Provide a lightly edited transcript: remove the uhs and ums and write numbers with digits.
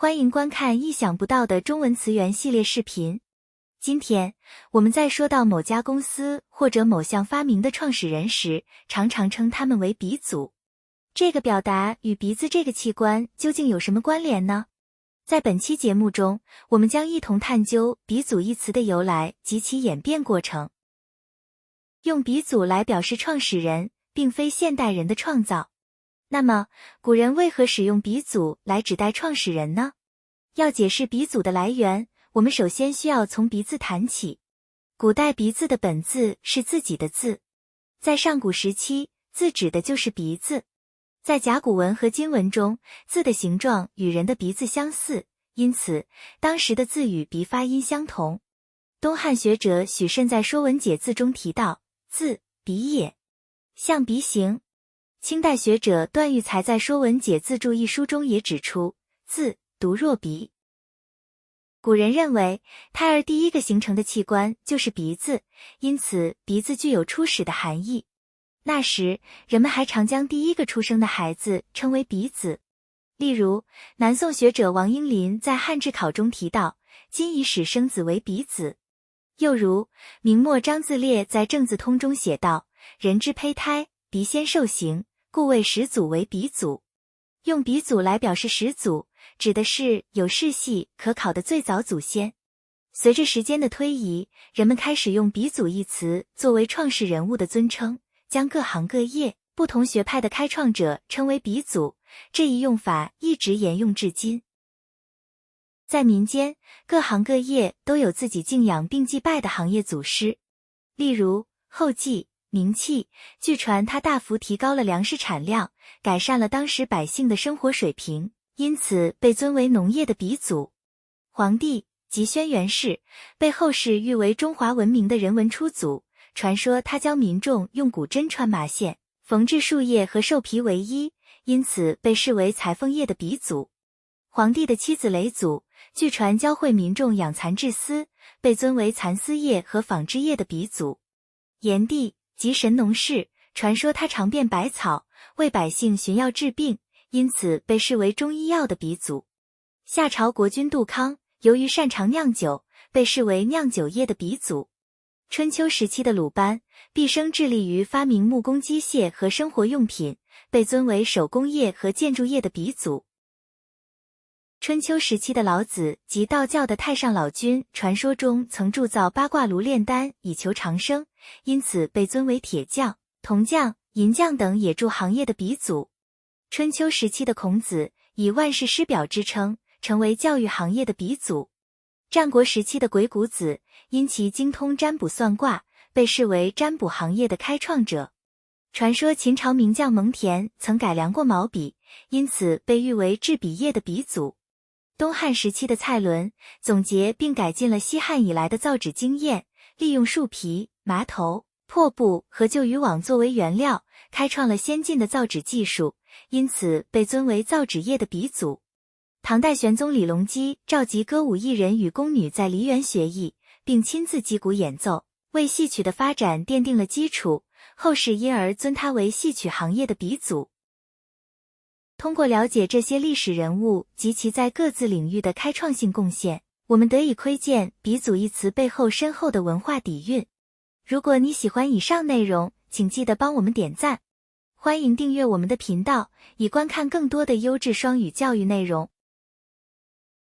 欢迎观看意想不到的中文词源系列视频。今天我们在说到某家公司或者某项发明的创始人时，常常称他们为鼻祖。这个表达与鼻子这个器官究竟有什么关联呢？在本期节目中，我们将一同探究鼻祖一词的由来及其演变过程。用鼻祖来表示创始人，并非现代人的创造。那么，古人为何使用鼻祖来指代创始人呢？要解释鼻祖的来源，我们首先需要从鼻字谈起。古代鼻字的本字是自己的字，在上古时期，字指的就是鼻子。在甲骨文和金文中，字的形状与人的鼻子相似，因此当时的字与鼻发音相同。东汉学者许慎在《说文解字》中提到，字，鼻也，象鼻形。清代学者段玉裁在《说文解字注》一书中也指出，字，读若鼻。古人认为，胎儿第一个形成的器官就是鼻子，因此鼻子具有初始的含义。那时，人们还常将第一个出生的孩子称为鼻子。例如，南宋学者王英林在《汉志考》中提到，今以始生子为鼻子。又如，明末张自烈在《正字通》中写道，人之胚胎，鼻先受形，故谓始祖为鼻祖。用鼻祖来表示始祖，指的是有世系可考的最早祖先。随着时间的推移，人们开始用鼻祖一词作为创始人物的尊称，将各行各业、不同学派的开创者称为鼻祖，这一用法一直沿用至今。在民间，各行各业都有自己敬仰并祭拜的行业祖师。例如，后稷、名器，据传他大幅提高了粮食产量，改善了当时百姓的生活水平，因此被尊为农业的鼻祖。黄帝，即轩辕氏，被后世誉为中华文明的人文初祖，传说他教民众用骨针穿麻线，缝制树叶和兽皮为衣，因此被视为裁缝业的鼻祖。黄帝的妻子嫘祖，据传教会民众养蚕制丝，被尊为蚕丝业和纺织业的鼻祖。炎帝，即神农氏，传说他尝遍百草，为百姓寻药治病，因此被视为中医药的鼻祖。夏朝国君杜康，由于擅长酿酒，被视为酿酒业的鼻祖。春秋时期的鲁班，毕生致力于发明木工机械和生活用品，被尊为手工业和建筑业的鼻祖。春秋时期的老子及道教的太上老君，传说中曾铸造八卦炉炼丹以求长生，因此被尊为铁匠、铜匠、银匠等冶铸行业的鼻祖。春秋时期的孔子以万世师表之称，成为教育行业的鼻祖。战国时期的鬼谷子因其精通占卜算卦，被视为占卜行业的开创者。传说秦朝名将蒙恬曾改良过毛笔，因此被誉为制笔业的鼻祖。东汉时期的蔡伦总结并改进了西汉以来的造纸经验，利用树皮、麻头、破布和旧渔网作为原料，开创了先进的造纸技术，因此被尊为造纸业的鼻祖。唐代玄宗李隆基召集歌舞艺人与宫女在梨园学艺，并亲自击鼓演奏，为戏曲的发展奠定了基础，后世因而尊他为戏曲行业的鼻祖。通过了解这些历史人物及其在各自领域的开创性贡献，我们得以窥见鼻祖一词背后深厚的文化底蕴。如果你喜欢以上内容，请记得帮我们点赞。欢迎订阅我们的频道，以观看更多的优质双语教育内容。